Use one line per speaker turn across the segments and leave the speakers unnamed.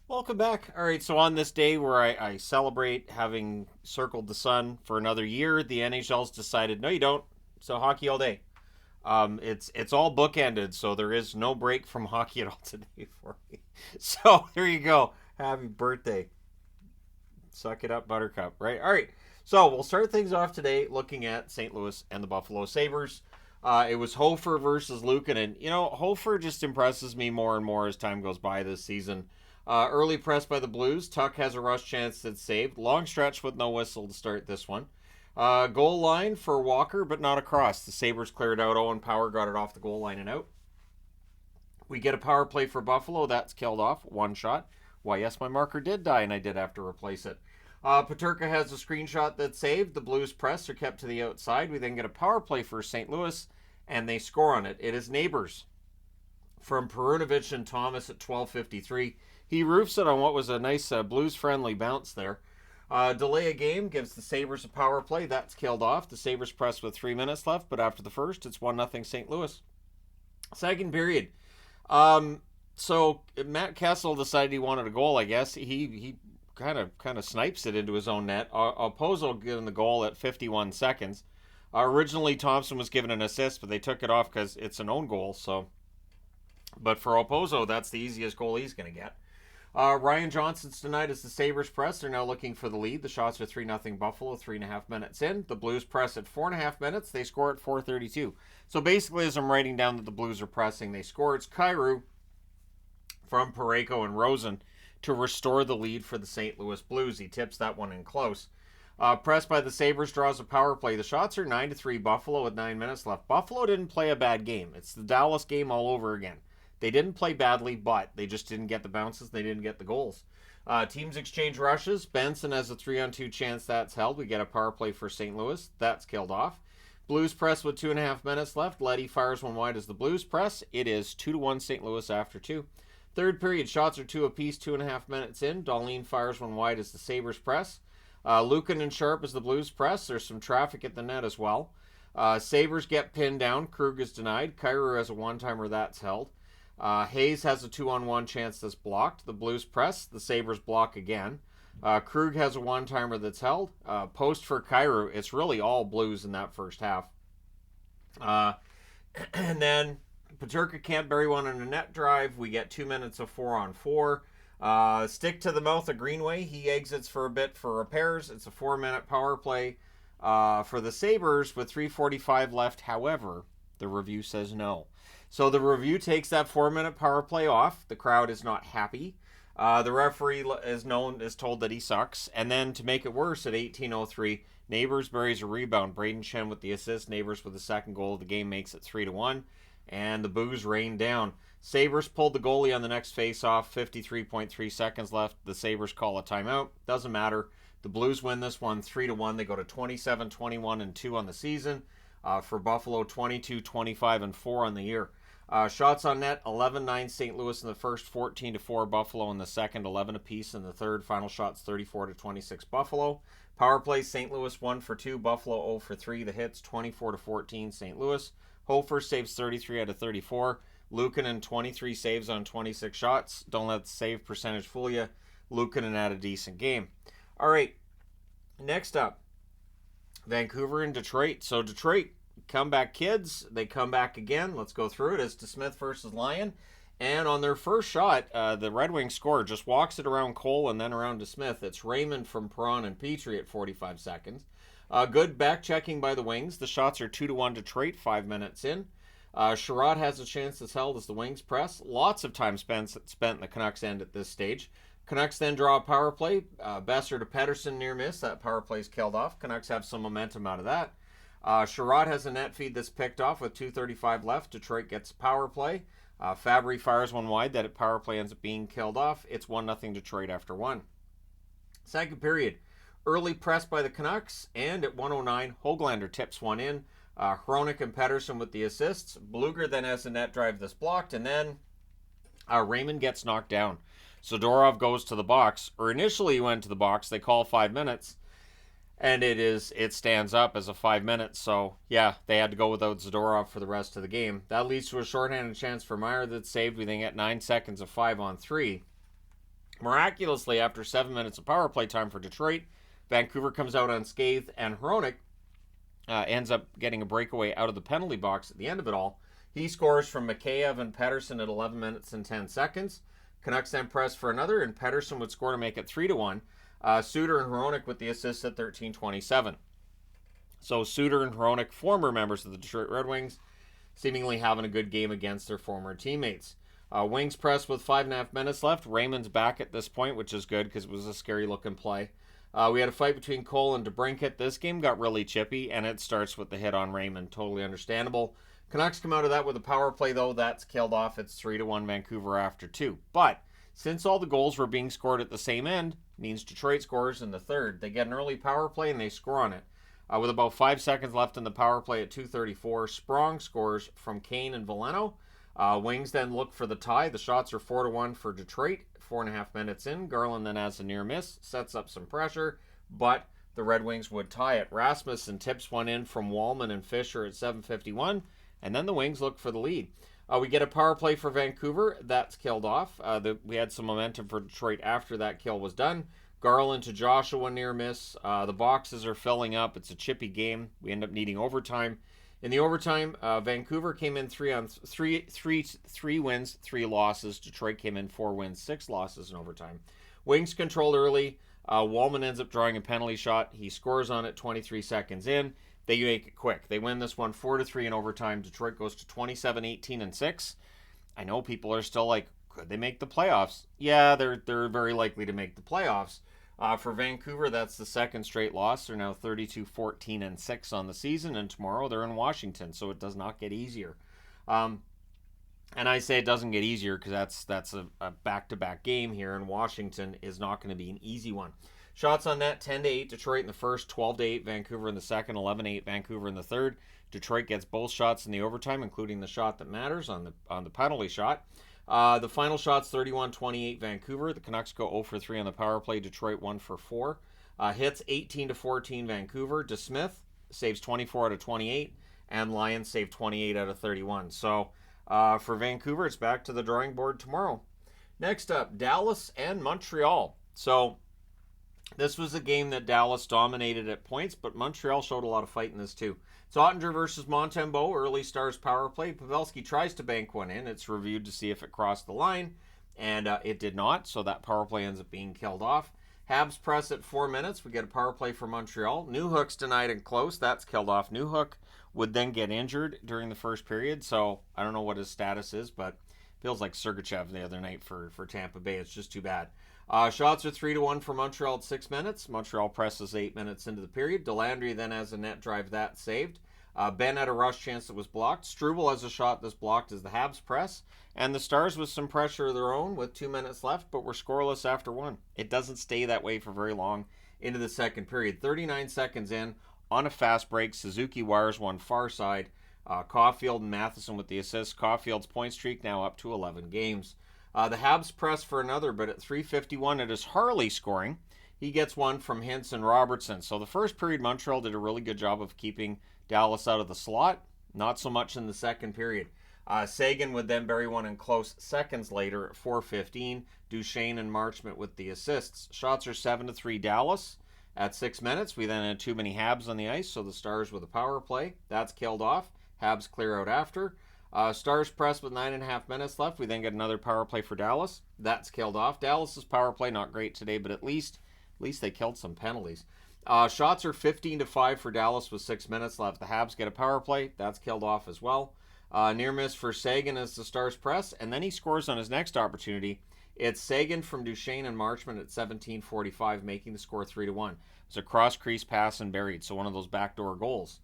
Welcome back. All right, so on this day where I celebrate having circled the sun for another year, the NHL's decided, no, you don't. So hockey all day. It's all bookended, so there is no break from hockey at all today for me. So there you go. Happy birthday. Suck it up, Buttercup. Right. All right. So we'll start things off today looking at St. Louis and the Buffalo Sabres. It was Hofer versus Lucan, and Hofer just impresses me more and more as time goes by this season. Early press by the Blues. Tuck has a rush chance that's saved. Long stretch with no whistle to start this one. Goal line for Walker, but not across. The Sabres cleared out. Owen Power got it off the goal line and out. We get a power play for Buffalo. That's killed off. One shot. Why, yes, my marker did die, and I did have to replace it. Peterka has a screenshot that's saved. The Blues press are kept to the outside. We then get a power play for St. Louis, and they score on it. It is Neighbors from Perunovic and Thomas at 12:53. He roofs it on what was a nice Blues-friendly bounce there. Delay a game gives the Sabres a power play. That's killed off. The Sabres press with 3 minutes left, but after the first, it's 1-0 St. Louis. Second period. So Matt Kessel decided he wanted a goal, I guess. He kind of snipes it into his own net. Opozo given the goal at 51 seconds. Originally, Thompson was given an assist, but they took it off because it's an own goal. But for Opozo, that's the easiest goal he's going to get. Ryan Johnson's tonight as the Sabres press. They're now looking for the lead. The shots are 3-0 Buffalo, 3.5 minutes in. The Blues press at 4.5 minutes. They score at 4:32. So basically, as I'm writing down that the Blues are pressing, they score. It's Kyrou from Parayko and Rosen to restore the lead for the St. Louis Blues. He tips that one in close. Press by the Sabres draws a power play. The shots are 9-3 Buffalo with 9 minutes left. Buffalo didn't play a bad game. It's the Dallas game all over again. They didn't play badly, but they just didn't get the bounces. They didn't get the goals. Teams exchange rushes. Benson has a 3-on-2 chance. That's held. We get a power play for St. Louis. That's killed off. Blues press with 2.5 minutes left. Leddy fires one wide as the Blues press. It is 2-1 St. Louis after 2. Third period, shots are 2 apiece, 2.5 minutes in. Darlene fires one wide as the Sabres press. Lucan and Sharp as the Blues press. There's some traffic at the net as well. Sabres get pinned down. Krug is denied. Kyrou has a one-timer. That's held. Hayes has a 2-on-1 chance that's blocked. The Blues press. The Sabres block again. Krug has a one-timer that's held. Post for Kyrou. It's really all Blues in that first half. And then Peterka can't bury one on a net drive. We get 2 minutes of 4-on-4. Stick to the mouth of Greenway. He exits for a bit for repairs. It's a 4-minute power play for the Sabres with 3:45 left. However, the review says no. So the review takes that 4-minute power play off. The crowd is not happy. The referee is told that he sucks. And then to make it worse, at 18:03, Neighbors buries a rebound. Braden Shen with the assist. Neighbors with the second goal of the game makes it 3-1. And the boos rain down. Sabres pulled the goalie on the next face-off. 53.3 seconds left. The Sabres call a timeout. Doesn't matter. The Blues win this one 3-1. They go to 27-21-2 on the season. For Buffalo, 22-25-4 on the year. Shots on net, 11-9 St. Louis in the first, 14-4 Buffalo in the second, 11 apiece in the third. Final shots, 34-26 Buffalo. Power play, St. Louis 1 for 2, Buffalo 0 for 3. The hits, 24-14 St. Louis. Hofer saves 33 out of 34. Luukkonen 23 saves on 26 shots. Don't let the save percentage fool you. Luukkonen had a decent game. All right, next up, Vancouver and Detroit. So Detroit, comeback kids. They come back again. Let's go through it. It's DeSmith versus Lyon. And on their first shot, the Red Wings score, just walks it around Cole and then around DeSmith. It's Raymond from Perron and Petrie at 45 seconds. Good back checking by the Wings. The shots are 2-1 Detroit, 5 minutes in. Sherrod has a chance that's held as the Wings press. Lots of time spent in the Canucks end at this stage. Canucks then draw a power play. Besser to Pettersson near miss. That power play's killed off. Canucks have some momentum out of that. Sherrod has a net feed that's picked off with 2:35 left. Detroit gets a power play. Fabry fires one wide. That power play ends up being killed off. It's 1-0 Detroit after 1. Second period. Early press by the Canucks, and at 1:09, Höglander tips one in. Hronik and Pettersson with the assists. Bluger then has a net drive that's blocked, and then Raymond gets knocked down. Zadorov goes to the box, or initially he went to the box. They call 5 minutes, and it stands up as a 5 minutes. So yeah, they had to go without Zadorov for the rest of the game. That leads to a shorthanded chance for Meyer that's saved. We then get 9 seconds of 5-on-3. Miraculously, after 7 minutes of power play time for Detroit, Vancouver comes out unscathed, and Hronek ends up getting a breakaway out of the penalty box at the end of it all. He scores from Mikheyev and Pettersson at 11 minutes and 10 seconds. Canucks then press for another, and Pettersson would score to make it 3-1. Suter and Hronek with the assists at 13:27. So Suter and Hronek, former members of the Detroit Red Wings, seemingly having a good game against their former teammates. Wings press with 5.5 minutes left. Raymond's back at this point, which is good because it was a scary-looking play. We had a fight between Cole and DeBrincat. This game got really chippy, and it starts with the hit on Raymond. Totally understandable. Canucks come out of that with a power play, though. That's killed off. It's 3-1 Vancouver after 2. But since all the goals were being scored at the same end, means Detroit scores in the third. They get an early power play, and they score on it. With about 5 seconds left in the power play at 2:34, Sprong scores from Kane and Veleno. Wings then look for the tie. The shots are 4-1 for Detroit. 4.5 minutes in, Garland then has a near miss, sets up some pressure, but the Red Wings would tie it. Rasmussen tips one in from Wallman and Fisher at 7:51, and then the Wings look for the lead. We get a power play for Vancouver. That's killed off. We had some momentum for Detroit after that kill was done. Garland to Joshua near miss. The boxes are filling up. It's a chippy game. We end up needing overtime. In the overtime, Vancouver came in three wins, 3 losses. Detroit came in 4 wins, 6 losses in overtime. Wings controlled early. Wallman ends up drawing a penalty shot. He scores on it 23 seconds in. They make it quick. They win this one 4-3 in overtime. Detroit goes to 27-18-6. I know people are still like, could they make the playoffs? Yeah, they're very likely to make the playoffs. For Vancouver, that's the second straight loss. They're now 32-14-6 on the season, and tomorrow they're in Washington, so it does not get easier. And I say it doesn't get easier because that's a back-to-back game here, and Washington is not going to be an easy one. Shots on net, 10-8 Detroit in the first, 12-8 Vancouver in the second, 11-8 Vancouver in the third. Detroit gets both shots in the overtime, including the shot that matters on the penalty shot. The final shot's 31-28 Vancouver. The Canucks go 0-3 on the power play. Detroit 1-4. Hits 18-14 Vancouver. DeSmith saves 24 out of 28, and Lions save 28 out of 31. So for Vancouver, it's back to the drawing board tomorrow. Next up, Dallas and Montreal. So this was a game that Dallas dominated at points, but Montreal showed a lot of fight in this too. It's Ottinger versus Montembeault, early Stars power play. Pavelski tries to bank one in. It's reviewed to see if it crossed the line, and it did not, so that power play ends up being killed off. Habs press at 4 minutes. We get a power play for Montreal. Newhook's denied and close. That's killed off. Newhook would then get injured during the first period, so I don't know what his status is, but feels like Sergachev the other night for Tampa Bay. It's just too bad. Shots are 3-1 for Montreal at 6 minutes. Montreal presses 8 minutes into the period. Delandry then has a net drive that saved. Ben had a rush chance that was blocked. Struble has a shot that's blocked as the Habs press. And the Stars with some pressure of their own with 2 minutes left, but we're scoreless after 1. It doesn't stay that way for very long into the second period. 39 seconds in, on a fast break, Suzuki wires one far side. Caulfield and Matheson with the assists. Caulfield's point streak now up to 11 games. The Habs press for another, but at 3:51 it is Harley scoring. He gets one from Hintz and Robertson. So the first period, Montreal did a really good job of keeping Dallas out of the slot. Not so much in the second period. Sagan would then bury one in close seconds later at 4:15. Duchesne and Marchment with the assists. Shots are 7-3 Dallas at 6 minutes. We then had too many Habs on the ice, so the Stars with a power play. That's killed off. Habs clear out after. Stars press with 9.5 minutes left. We then get another power play for Dallas. That's killed off. Dallas's power play not great today, but at least they killed some penalties. Shots are 15-5 for Dallas with 6 minutes left. The Habs get a power play. That's killed off as well. Near miss for Sagan as the Stars press, and then he scores on his next opportunity. It's Sagan from Duchesne and Marchment at 17:45, making the score 3-1. It's a cross-crease pass and buried, so one of those backdoor goals.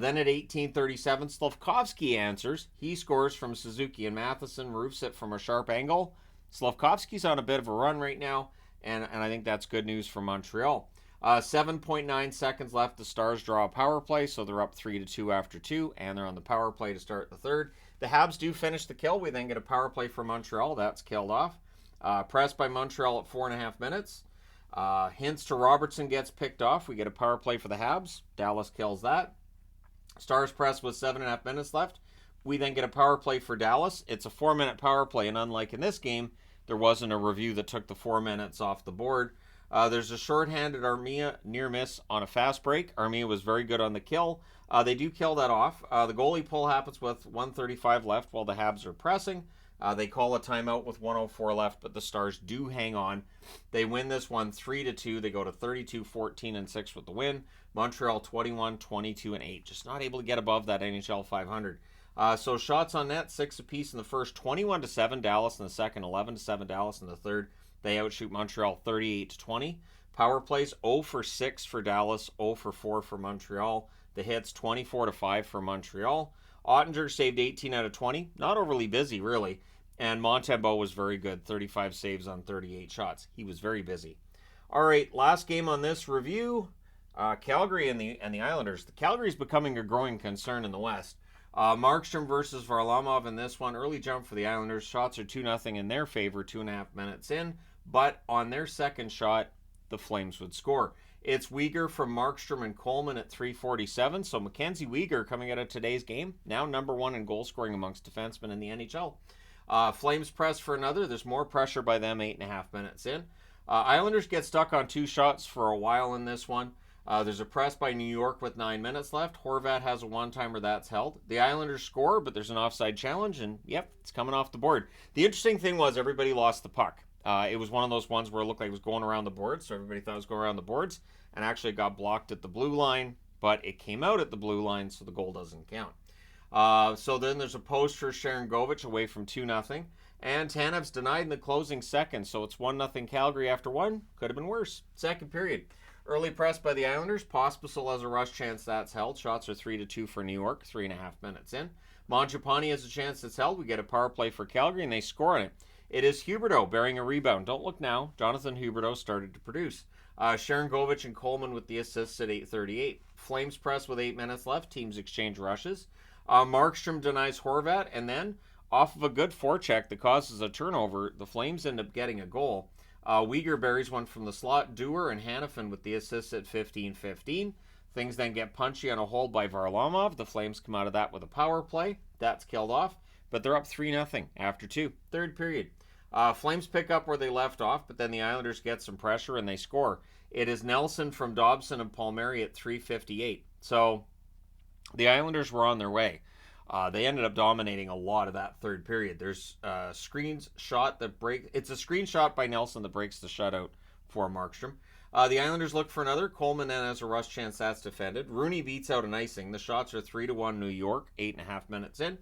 Then at 18:37, Slavkovsky answers. He scores from Suzuki and Matheson, roofs it from a sharp angle. Slavkovsky's on a bit of a run right now, and I think that's good news for Montreal. 7.9 seconds left. The Stars draw a power play, so they're up 3-2 after 2, and they're on the power play to start the third. The Habs do finish the kill. We then get a power play for Montreal. That's killed off. Pressed by Montreal at 4.5 minutes. Hintz to Robertson gets picked off. We get a power play for the Habs. Dallas kills that. Stars press with 7.5 minutes left. We then get a power play for Dallas. It's a 4-minute power play, and unlike in this game, there wasn't a review that took the 4 minutes off the board. There's a shorthanded Armia near miss on a fast break. Armia was very good on the kill. They do kill that off. The goalie pull happens with 1:35 left while the Habs are pressing. They call a timeout with 1:04 left, but the Stars do hang on. They win this one 3-2. They go to 32-14-6 with the win. Montreal 21-22-8. Just not able to get above that NHL 500. So shots on net, 6 apiece in the first, 21-7 Dallas in the second, 11-7 Dallas in the third. They outshoot Montreal 38-20. Power plays 0 for 6 for Dallas, 0 for 4 for Montreal. The hits 24-5 for Montreal. Ottinger saved 18 out of 20. Not overly busy, really. And Montembeault was very good, 35 saves on 38 shots. He was very busy. All right, last game on this review, Calgary and the Islanders. The Calgary's becoming a growing concern in the West. Markstrom versus Varlamov in this one. Early jump for the Islanders. Shots are 2-0 in their favor, 2.5 minutes in. But on their second shot, the Flames would score. It's Weegar from Markstrom and Coleman at 3:47. So Mackenzie Weegar, coming out of today's game, now number 1 in goal scoring amongst defensemen in the NHL. Flames press for another. There's more pressure by them 8.5 minutes in. Islanders get stuck on 2 shots for a while in this one. There's a press by New York with 9 minutes left. Horvat has a one-timer that's held. The Islanders score, but there's an offside challenge, and yep, it's coming off the board. The interesting thing was everybody lost the puck. It was one of those ones where it looked like it was going around the boards, so everybody thought it was going around the boards, and actually it got blocked at the blue line, but it came out at the blue line, so the goal doesn't count. So then there's a post for Sharon Govich away from 2-0, and Tanev's denied in the closing seconds, so it's 1-0 Calgary after 1. Could have been worse. Second period. Early press by the Islanders. Pospisil has a rush chance that's held. Shots are 3-2 for New York, 3.5 minutes in. Mangiapane has a chance that's held. We get a power play for Calgary, and they score on it. It is Huberdeau bearing a rebound. Don't look now. Jonathan Huberdeau started to produce. Sharon Govich and Coleman with the assists at 8:38. Flames press with 8 minutes left. Teams exchange rushes. Markstrom denies Horvat, and then off of a good forecheck that causes a turnover, the Flames end up getting a goal. Weegar buries one from the slot. Dewar and Hanifin with the assists at 15:15. Things then get punchy on a hold by Varlamov. The Flames come out of that with a power play. That's killed off, but they're up 3-0 after 2. Third period. Flames pick up where they left off, but then the Islanders get some pressure and they score. It is Nelson from Dobson and Palmieri at 3:58. So the Islanders were on their way. They ended up dominating a lot of that third period. There's a screenshot that breaks. It's a screenshot by Nelson that breaks the shutout for Markstrom. The Islanders look for another. Coleman then has a rush chance that's defended. Rooney beats out an icing. The shots are 3-1 New York, 8.5 minutes in.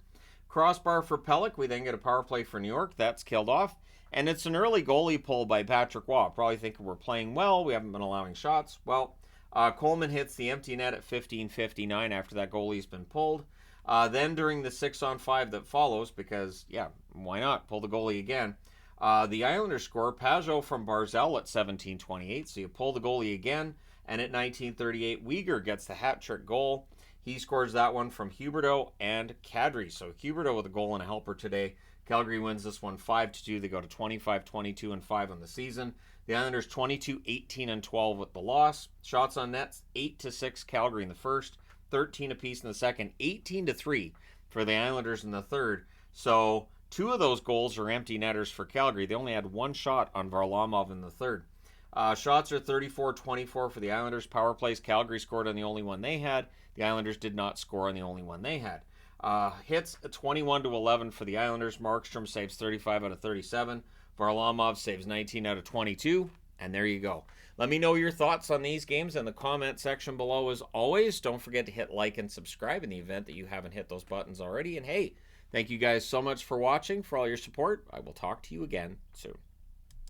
Crossbar for Pelech. We then get a power play for New York. That's killed off. And it's an early goalie pull by Patrick Waugh. Probably thinking we're playing well. We haven't been allowing shots. Well, Coleman hits the empty net at 15:59 after that goalie's been pulled. Then during the 6-on-5 that follows, because, yeah, why not? Pull the goalie again. The Islanders score. Pajot from Barzal at 17:28. So you pull the goalie again. And at 19:38, Weegar gets the hat-trick goal. He scores that one from Huberdeau and Kadri. So Huberdeau with a goal and a helper today. Calgary wins this one 5-2. They go to 25-22-5 on the season. The Islanders 22-18-12 with the loss. Shots on net 8-6 Calgary in the first, 13 apiece in the second, 18-3 for the Islanders in the third. So 2 of those goals are empty netters for Calgary. They only had 1 shot on Varlamov in the third. Shots are 34-24 for the Islanders. Power plays, Calgary scored on the only one they had. The Islanders did not score on the only one they had. Hits 21-11 for the Islanders. Markstrom saves 35 out of 37. Varlamov saves 19 out of 22. And there you go. Let me know your thoughts on these games in the comment section below as always. Don't forget to hit like and subscribe in the event that you haven't hit those buttons already. And hey, thank you guys so much for watching, for all your support. I will talk to you again soon.